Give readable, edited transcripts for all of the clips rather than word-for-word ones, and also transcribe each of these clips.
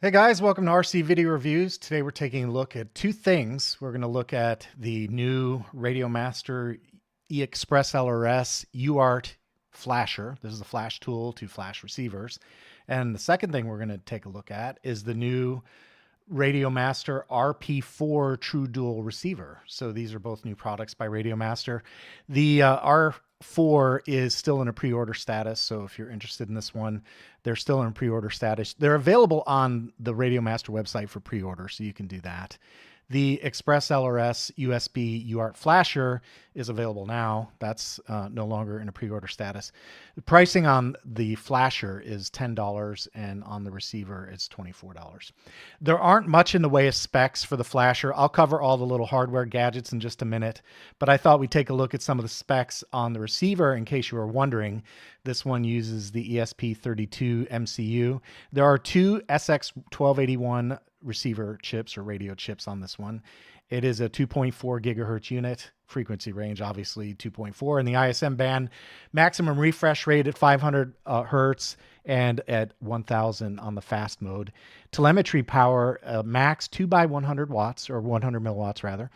Hey guys, welcome to RC Video Reviews. Today we're taking a look at two things. We're going to look at the new Radiomaster ExpressLRS UART flasher. This is a flash tool to flash receivers. And the second thing we're going to take a look at is the new Radiomaster RP4 True Dual receiver. So these are both new products by Radiomaster. The R4 is still in a pre-order status, so if you're interested in this one, they're still in pre-order status. They're available on the Radiomaster website for pre-order, so you can do that. The ExpressLRS USB UART flasher is available now. That's no longer in a pre-order status. The pricing on the flasher is $10 and on the receiver it's $24. There aren't much in the way of specs for the flasher. I'll cover all the little hardware gadgets in just a minute, but I thought we'd take a look at some of the specs on the receiver in case you were wondering. This one uses the ESP32 MCU. There are two SX1281 receiver chips or radio chips on this one. It is a 2.4 gigahertz unit, frequency range obviously 2.4, and the ISM band maximum refresh rate at 500 hertz and at 1000 on the fast mode. Telemetry power max 2x100 watts or 100 milliwatts rather.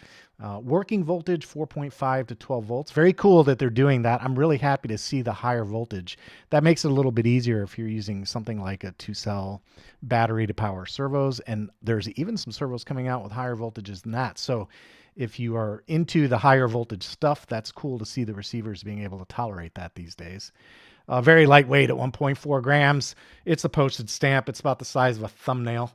Working voltage 4.5 to 12 volts. Very cool that they're doing that. I'm really happy to see the higher voltage. That makes it a little bit easier if you're using something like a 2-cell battery to power servos, and there's even some servos coming out with higher voltages than that. So if you are into the higher voltage stuff, that's cool to see the receivers being able to tolerate that these days. Very lightweight at 1.4 grams. It's a postage stamp. It's about the size of a thumbnail.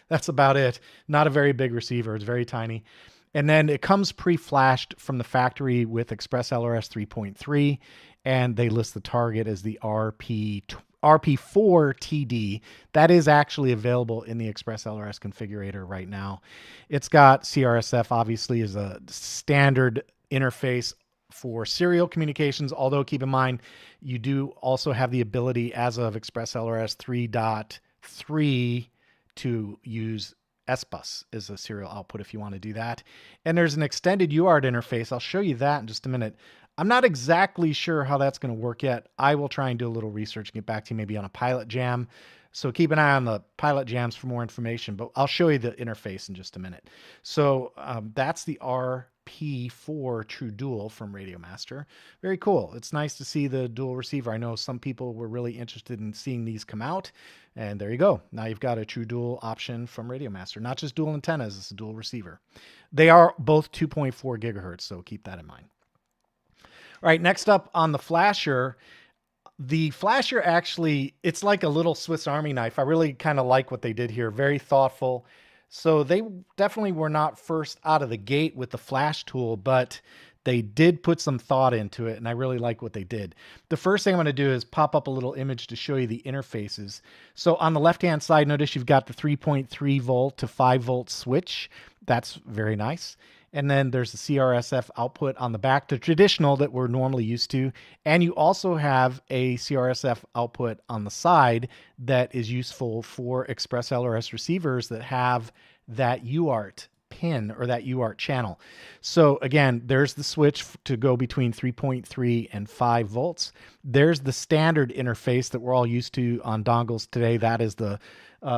That's about it. Not a very big receiver. It's very tiny. And then it comes pre-flashed from the factory with ExpressLRS 3.3, and they list the target as the RP4TD. That is actually available in the ExpressLRS configurator right now. It's got CRSF, obviously, as a standard interface for serial communications, although keep in mind, you do also have the ability as of ExpressLRS 3.3 to use SBus as a serial output if you want to do that. And there's an extended UART interface. I'll show you that in just a minute. I'm not exactly sure how that's going to work yet. I will try and do a little research and get back to you maybe on a pilot jam. So keep an eye on the pilot jams for more information, but I'll show you the interface in just a minute. So that's the RP4 True Dual from Radiomaster. Very cool. It's nice to see the dual receiver. I know some people were really interested in seeing these come out, and there you go. Now you've got a True Dual option from Radiomaster. Not just dual antennas, it's a dual receiver. They are both 2.4 gigahertz, so keep that in mind. All right, next up on the flasher. The flasher actually, it's like a little Swiss Army knife. I really kind of like what they did here. Very thoughtful. So they definitely were not first out of the gate with the flash tool, but they did put some thought into it, and I really like what they did. The first thing I'm going to do is pop up a little image to show you the interfaces. So on the left-hand side, notice you've got the 3.3 volt to 5 volt switch. That's very nice. And then there's the CRSF output on the back, the traditional that we're normally used to. And you also have a CRSF output on the side that is useful for ExpressLRS receivers that have that UART pin or that UART channel. So again, there's the switch to go between 3.3 and 5 volts. There's the standard interface that we're all used to on dongles today. That is the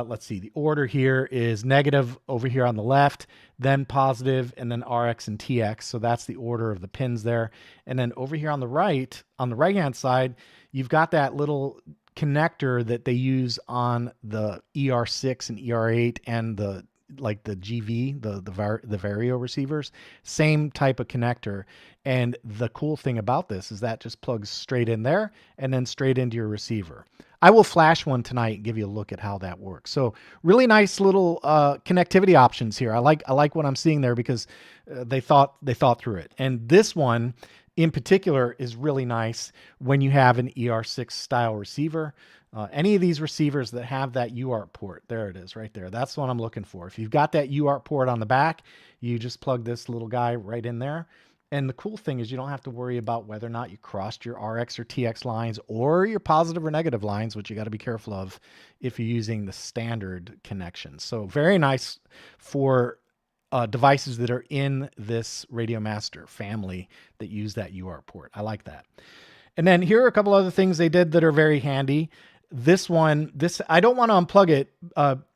let's see, the order here is negative over here on the left, then positive, and then RX and TX. So that's the order of the pins there. And then over here on the right-hand side, you've got that little connector that they use on the ER6 and ER8 and the GV, the Vario receivers, same type of connector. And the cool thing about this is that just plugs straight in there and then straight into your receiver. I will flash one tonight and give you a look at how that works. So really nice little connectivity options here. I like what I'm seeing there because they thought through it. And this one in particular is really nice when you have an ER6 style receiver. Any of these receivers that have that UART port, there it is right there. That's what I'm looking for. If you've got that UART port on the back, you just plug this little guy right in there. And the cool thing is you don't have to worry about whether or not you crossed your RX or TX lines or your positive or negative lines, which you got to be careful of if you're using the standard connection. So very nice for devices that are in this Radiomaster family that use that UART port. I like that. And then here are a couple other things they did that are very handy. This one, I don't want to unplug it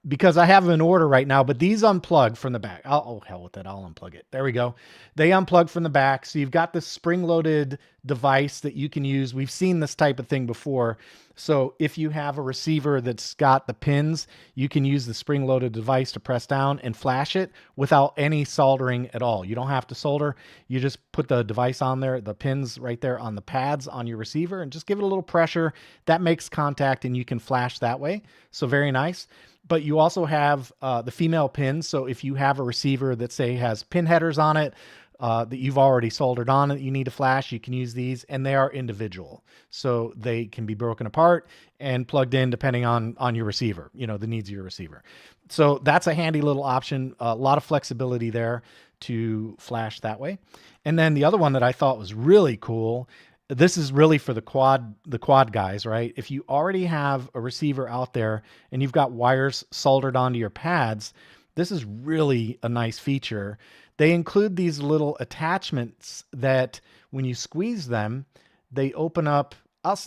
because I have them in order right now, but these unplug from the back. Oh, hell with it. I'll unplug it. There we go. They unplug from the back. So you've got this spring-loaded device that you can use. We've seen this type of thing before. So if you have a receiver that's got the pins, you can use the spring-loaded device to press down and flash it without any soldering at all. You don't have to solder. You just put the device on there, the pins right there on the pads on your receiver, and just give it a little pressure. That makes contact, and you can flash that way. So very nice. But you also have the female pins. So if you have a receiver that, say, has pin headers on it, that you've already soldered on that you need to flash, you can use these, and they are individual. So they can be broken apart and plugged in depending on your receiver, you know, the needs of your receiver. So that's a handy little option. A lot of flexibility there to flash that way. And then the other one that I thought was really cool, this is really for the quad guys, right? If you already have a receiver out there and you've got wires soldered onto your pads, this is really a nice feature. They include these little attachments that when you squeeze them, they open up.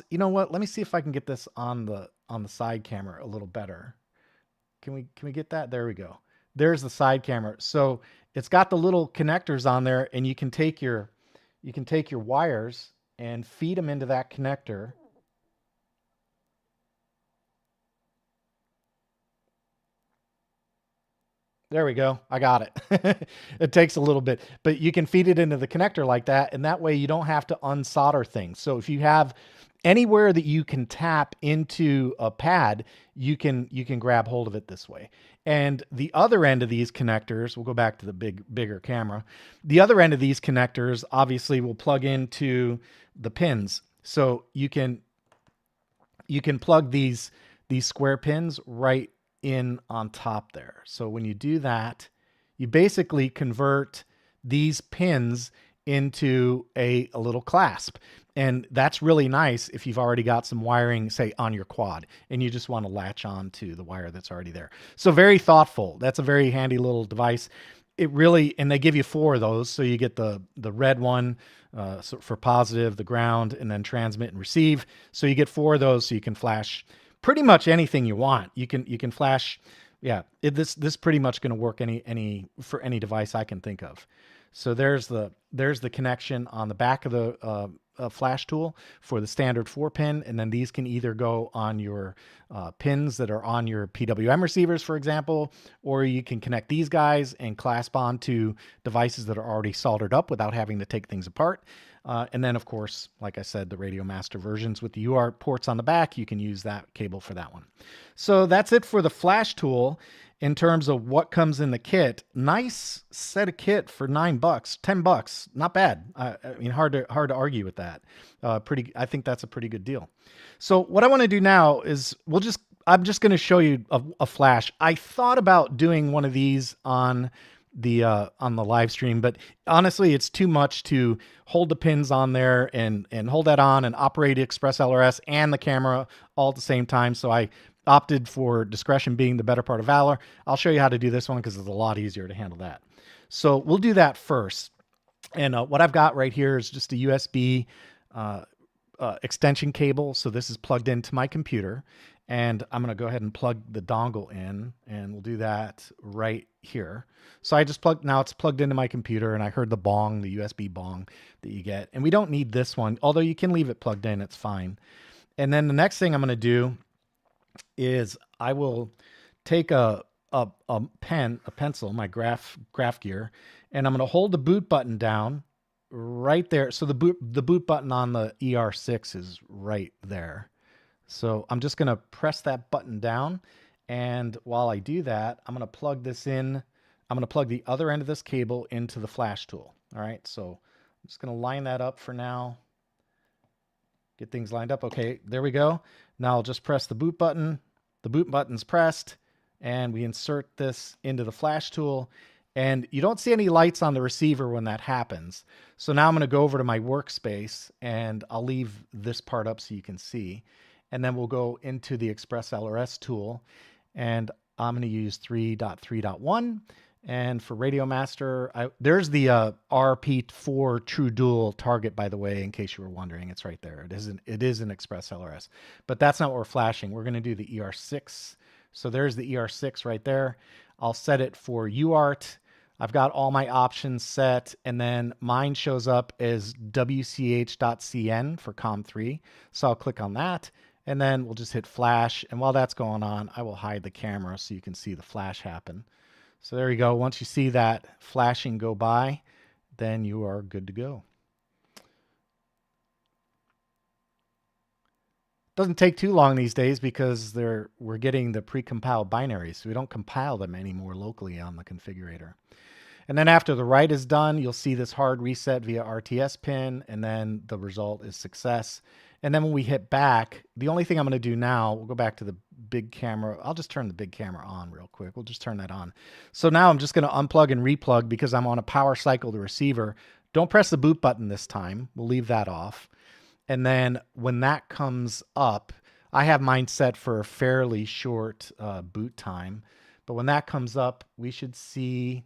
You know what? Let me see if I can get this on the side camera a little better. Can we get that? There we go. There's the side camera. So it's got the little connectors on there, and you can take your wires and feed them into that connector. There we go. I got it. It takes a little bit, but you can feed it into the connector like that, and that way you don't have to unsolder things. So if you have anywhere that you can tap into a pad, you can grab hold of it this way. And the other end of these connectors, we'll go back to the bigger camera. The other end of these connectors obviously will plug into the pins. So you can plug these square pins right in on top there. So when you do that, you basically convert these pins into a little clasp. And that's really nice if you've already got some wiring, say, on your quad, and you just want to latch on to the wire that's already there. So very thoughtful. That's a very handy little device. It really, and they give you 4 of those. So you get the red one so for positive, the ground, and then transmit and receive. So you get 4 of those, so you can flash pretty much anything you want. You can flash. Yeah, this pretty much going to work for any device I can think of. So there's the connection on the back of the flash tool for the standard 4-pin, and then these can either go on your pins that are on your PWM receivers, for example, or you can connect these guys and clasp onto devices that are already soldered up without having to take things apart. And then, of course, like I said, the Radiomaster versions with the UART ports on the back, you can use that cable for that one. So that's it for the flash tool. In terms of what comes in the kit, nice set of kit for $9, $10, not bad. I mean, hard to argue with that. I think that's a pretty good deal. So what I want to do now is I'm just going to show you a flash. I thought about doing one of these on the live stream, but honestly, it's too much to hold the pins on there and hold that on and operate ExpressLRS and the camera all at the same time. So I opted for discretion being the better part of valor. I'll show you how to do this one because it's a lot easier to handle that. So we'll do that first. And what I've got right here is just a USB extension cable. So this is plugged into my computer. And I'm going to go ahead and plug the dongle in, and we'll do that right here. So I just now it's plugged into my computer, and I heard the bong, the USB bong that you get. And we don't need this one, although you can leave it plugged in, it's fine. And then the next thing I'm going to do is I will take a pencil, my graph gear, and I'm going to hold the boot button down right there. So the boot button on the ER6 is right there. So I'm just going to press that button down. And while I do that, I'm going to plug this in. I'm going to plug the other end of this cable into the flash tool. All right. So I'm just going to line that up for now. Get things lined up. Okay, there we go. Now I'll just press the boot button. The boot button's pressed, and we insert this into the flash tool. And you don't see any lights on the receiver when that happens. So now I'm going to go over to my workspace, and I'll leave this part up so you can see. And then we'll go into the ExpressLRS tool, and I'm going to use 3.3.1. And for Radiomaster, there's the RP4 True Dual target, by the way, in case you were wondering. It's right there. It is an ExpressLRS. But that's not what we're flashing. We're going to do the ER6 So there's the ER6 right there. I'll set it for UART. I've got all my options set, and then mine shows up as wch.cn for COM3. So I'll click on that, and then we'll just hit flash. And while that's going on, I will hide the camera so you can see the flash happen. So there you go. Once you see that flashing go by, then you are good to go. Doesn't take too long these days because we're getting the pre-compiled binaries, so we don't compile them anymore locally on the configurator. And then after the write is done, you'll see this hard reset via RTS pin, and then the result is success. And then when we hit back, the only thing I'm going to do now, we'll go back to the big camera. I'll just turn the big camera on real quick. We'll just turn that on. So now I'm just going to unplug and replug because I'm on a power cycle the receiver. Don't press the boot button this time. We'll leave that off. And then when that comes up, I have mine set for a fairly short boot time. But when that comes up, we should see,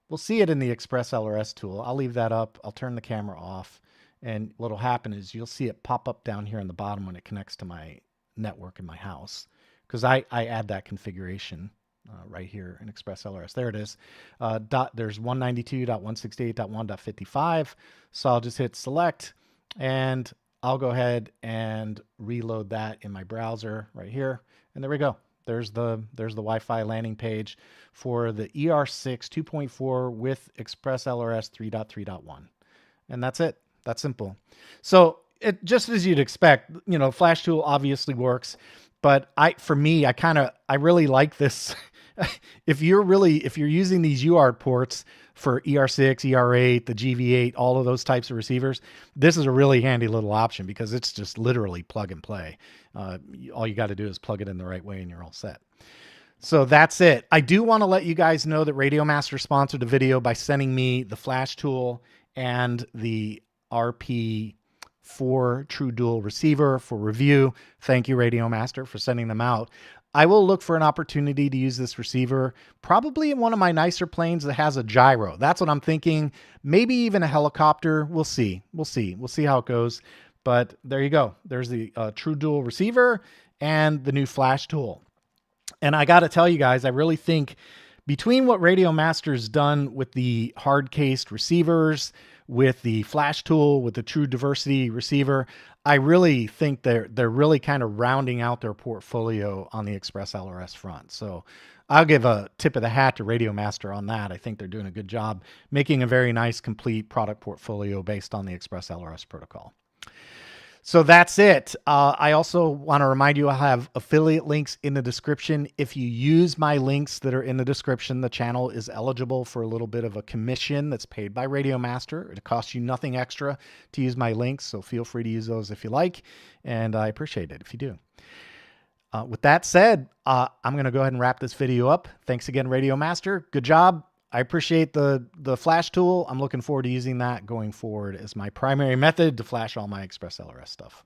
we'll see it in the ExpressLRS tool. I'll leave that up. I'll turn the camera off. And what'll happen is you'll see it pop up down here on the bottom when it connects to my network in my house. Because I add that configuration right here in ExpressLRS. There it is. There's 192.168.1.55. So I'll just hit select, and I'll go ahead and reload that in my browser right here. And there we go. There's the Wi-Fi landing page for the ER6 2.4 with ExpressLRS 3.3.1. And that's it. That's simple. So it just as you'd expect, you know, Flash tool obviously works, but I really like this. If you're using these UART ports for ER6, ER8, the GV8, all of those types of receivers, this is a really handy little option because it's just literally plug and play. All you got to do is plug it in the right way and you're all set. So that's it. I do want to let you guys know that Radiomaster sponsored a video by sending me the Flash tool and the RP4 True Dual receiver for review. Thank you, Radiomaster, for sending them out. I will look for an opportunity to use this receiver, probably in one of my nicer planes that has a gyro. That's what I'm thinking. Maybe even a helicopter. We'll see. We'll see. We'll see how it goes. But there you go. There's the True Dual receiver and the new Flash tool. And I got to tell you guys, I really think between what Radiomaster's done with the hard-cased receivers, with the Flash tool, with the True Diversity receiver, I really think they're really kind of rounding out their portfolio on the ExpressLRS front. So I'll give a tip of the hat to Radiomaster on that. I think they're doing a good job making a very nice, complete product portfolio based on the ExpressLRS protocol. So that's it. I also want to remind you, I'll have affiliate links in the description. If you use my links that are in the description, the channel is eligible for a little bit of a commission that's paid by Radiomaster. It costs you nothing extra to use my links, so feel free to use those if you like, and I appreciate it if you do. With that said, I'm going to go ahead and wrap this video up. Thanks again, Radiomaster. Good job. I appreciate the Flash tool. I'm looking forward to using that going forward as my primary method to flash all my ExpressLRS stuff.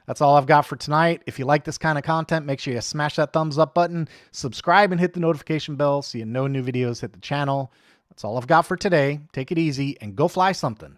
That's all I've got for tonight. If you like this kind of content, make sure you smash that thumbs up button, subscribe, and hit the notification bell so you know new videos hit the channel. That's all I've got for today. Take it easy and go fly something.